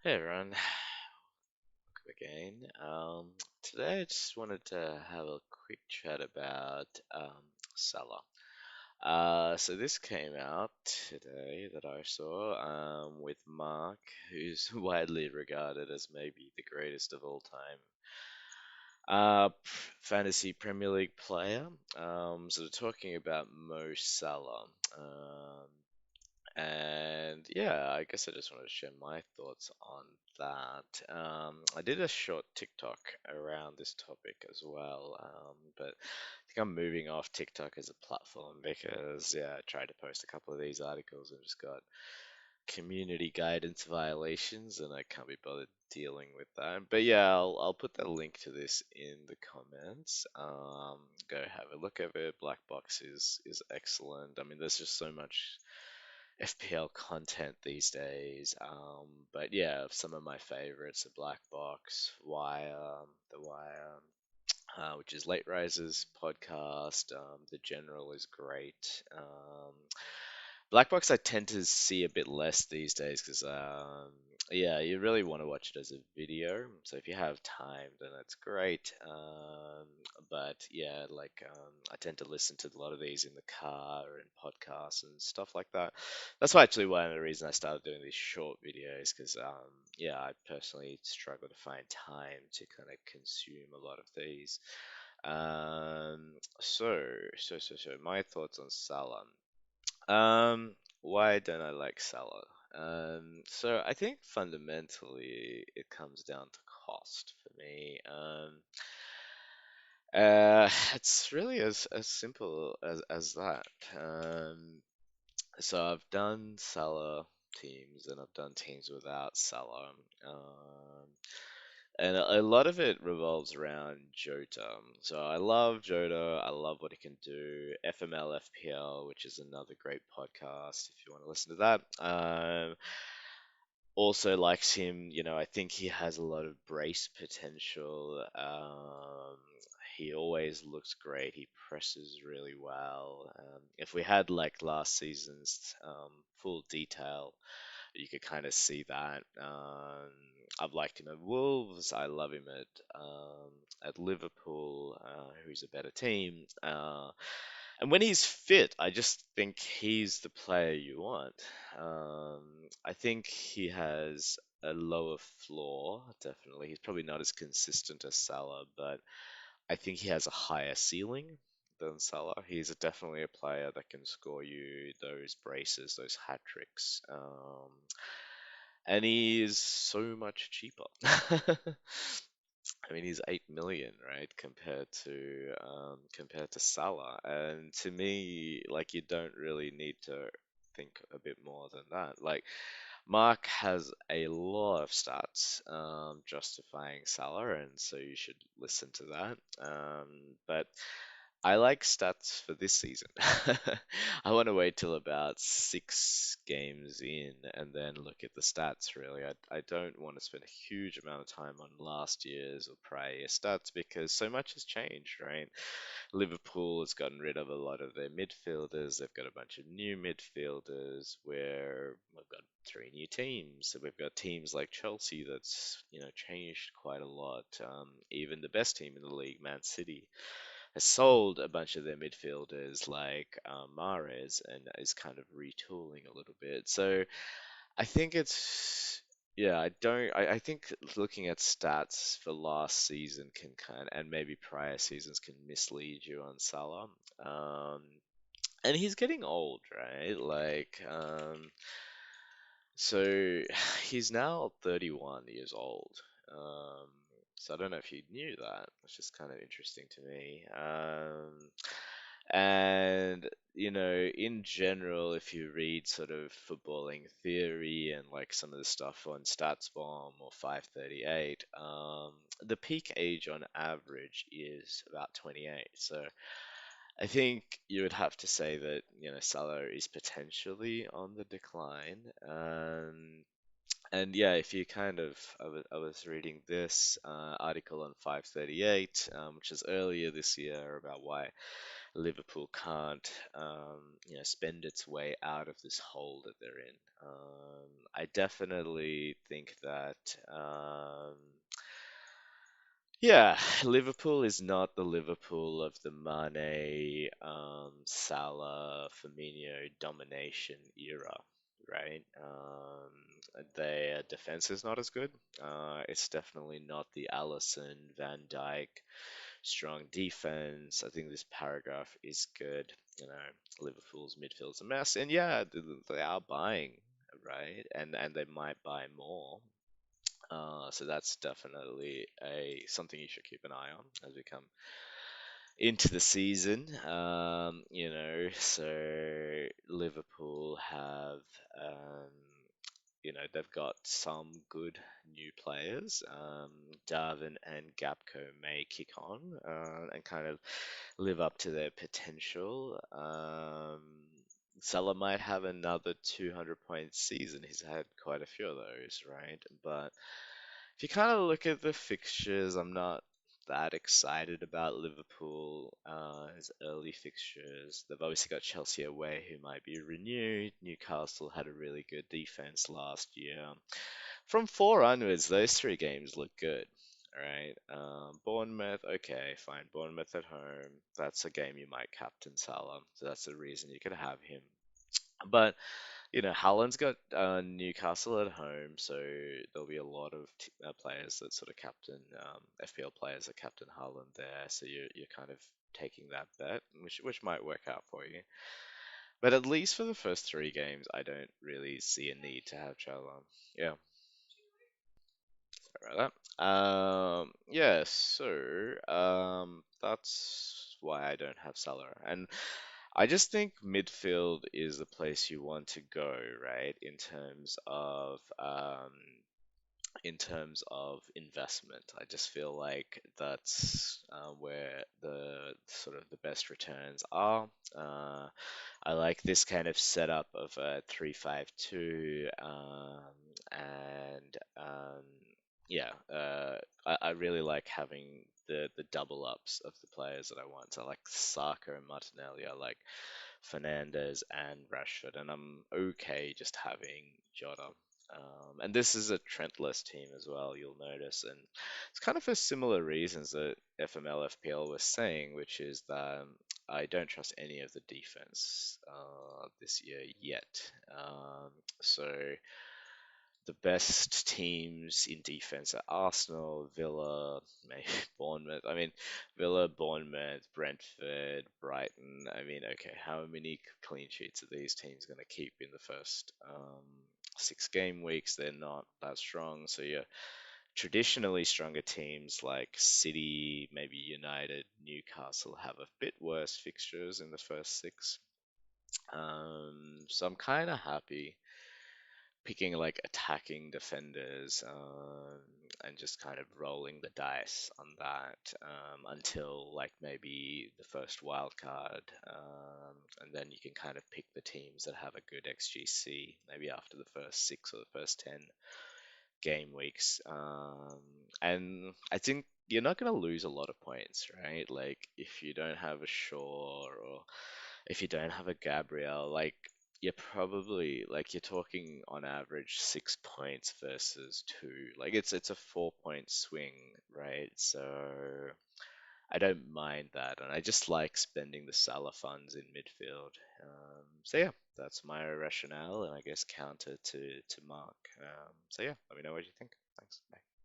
Hey everyone, welcome again. Today I just wanted to have a quick chat about Salah. So this came out today that I saw with Mark, who's widely regarded as maybe the greatest of all time fantasy Premier League player. So they're talking about Mo Salah. And yeah, I guess I just wanted to share my thoughts on that. I did a short TikTok around this topic as well, but I think I'm moving off TikTok as a platform because, yeah, I tried to post a couple of these articles and just got community guidance violations, and I can't be bothered dealing with that. But yeah, I'll put that link to this in the comments. Go have a look at it. Black Box is excellent. I mean, there's just so much FPL content these days. But yeah, some of my favorites are Black Box, Wire, The Wire, which is Late Risers podcast. The General is great. Black Box I tend to see a bit less these days because yeah, you really want to watch it as a video. So if you have time, then that's great. But yeah, I tend to listen to a lot of these in the car and podcasts and stuff like that. That's why actually one of the reasons I started doing these short videos because yeah, I personally struggle to find time to kind of consume a lot of these. So my thoughts on Salah. Why don't I like Salah? So I think fundamentally it comes down to cost for me. It's really as simple as that. So I've done Salah teams and I've done teams without Salah. And a lot of it revolves around Jota. So I love Jota. I love what he can do. FML FPL, which is another great podcast if you want to listen to that. Also likes him. I think he has a lot of brace potential. He always looks great. He presses really well. If we had like last season's full detail, you could kind of see that. I've liked him at Wolves. I love him at Liverpool, who's a better team. And when he's fit, I just think he's the player you want. Um, I think he has a lower floor, definitely. He's probably not as consistent as Salah, but I think he has a higher ceiling than Salah. He's definitely a player that can score you those braces, those hat tricks. And he is so much cheaper. I mean, he's 8 million, right, compared to Salah. And to me, like, you don't really need to think a bit more than that. Like, Mark has a lot of stats justifying Salah, and so you should listen to that. But I like stats for this season. I want to wait till about 6 games in and then look at the stats, really. I don't want to spend a huge amount of time on last year's or prior year stats because so much has changed, right? Liverpool has gotten rid of a lot of their midfielders. They've got a bunch of new midfielders where we've got 3 new teams. So we've got teams like Chelsea that's, changed quite a lot. Even the best team in the league, Man City, has sold a bunch of their midfielders like Mahrez and is kind of retooling a little bit. So I think yeah, I think looking at stats for last season can and maybe prior seasons can mislead you on Salah. Um, and he's getting old, right? So he's now 31 years old. Um, so I don't know if you knew that. It's just kind of interesting to me. And in general, if you read sort of footballing theory and like some of the stuff on StatsBomb or 538, the peak age on average is about 28. So I think you would have to say that, Salah is potentially on the decline. And yeah, if you I was reading this article on 538, which is earlier this year about why Liverpool can't, spend its way out of this hole that they're in. I definitely think that, yeah, Liverpool is not the Liverpool of the Mane, Salah, Firmino domination era, right? Their defense is not as good. It's definitely not the Alisson, Van Dijk strong defense. I think this paragraph is good. Liverpool's midfield's a mess, and yeah, they are buying, right? And they might buy more. So that's definitely a something you should keep an eye on as we come into the season. So Liverpool have, um, they've got some good new players. Darwin and Gapco may kick on and kind of live up to their potential. Salah might have another 200 point season. He's had quite a few of those, right? But if you kind of look at the fixtures, I'm not that excited about Liverpool as early fixtures. They've obviously got Chelsea away, who might be renewed. Newcastle had a really good defense last year. From four onwards, those three games look good. All right. Bournemouth, okay, fine. Bournemouth at home. That's a game you might captain Salah. So that's the reason you could have him. But Haaland's got Newcastle at home, so there'll be a lot of players that sort of captain FPL players that captain Haaland there. So you're kind of taking that bet, which might work out for you. But at least for the first three games, I don't really see a need to have Chalon. Yeah, sorry about that. Yeah, so that's why I don't have Salah, and I just think midfield is the place you want to go, right? In terms of investment. I just feel like that's where the sort of the best returns are. Uh, I like this kind of setup of a 3-5-2, and yeah, I really like having the double ups of the players that I want. So I like Saka and Martinelli. I like Fernandez and Rashford, and I'm okay just having Jota. And this is a Trentless team as well, you'll notice, and it's kind of for similar reasons that FML FPL was saying, which is that I don't trust any of the defense this year yet. So the best teams in defense are Arsenal, Villa, maybe Bournemouth. I mean, Villa, Bournemouth, Brentford, Brighton. I mean, okay, how many clean sheets are these teams going to keep in the first 6 game weeks? They're not that strong. So yeah, traditionally stronger teams like City, maybe United, Newcastle have a bit worse fixtures in the first six. So I'm kind of happy picking like attacking defenders and just kind of rolling the dice on that until like maybe the first wild card, and then you can kind of pick the teams that have a good XGC maybe after the first six or the first 10 game weeks. And I think you're not going to lose a lot of points, right? Like if you don't have a Shaw or if you don't have a Gabriel, like you're probably like you're talking on average 6 points versus two. Like it's a 4 point swing, right? So I don't mind that, and I just like spending the Salah funds in midfield. So yeah, that's my rationale, and I guess counter to Mark. So yeah, let me know what you think. Thanks. Bye.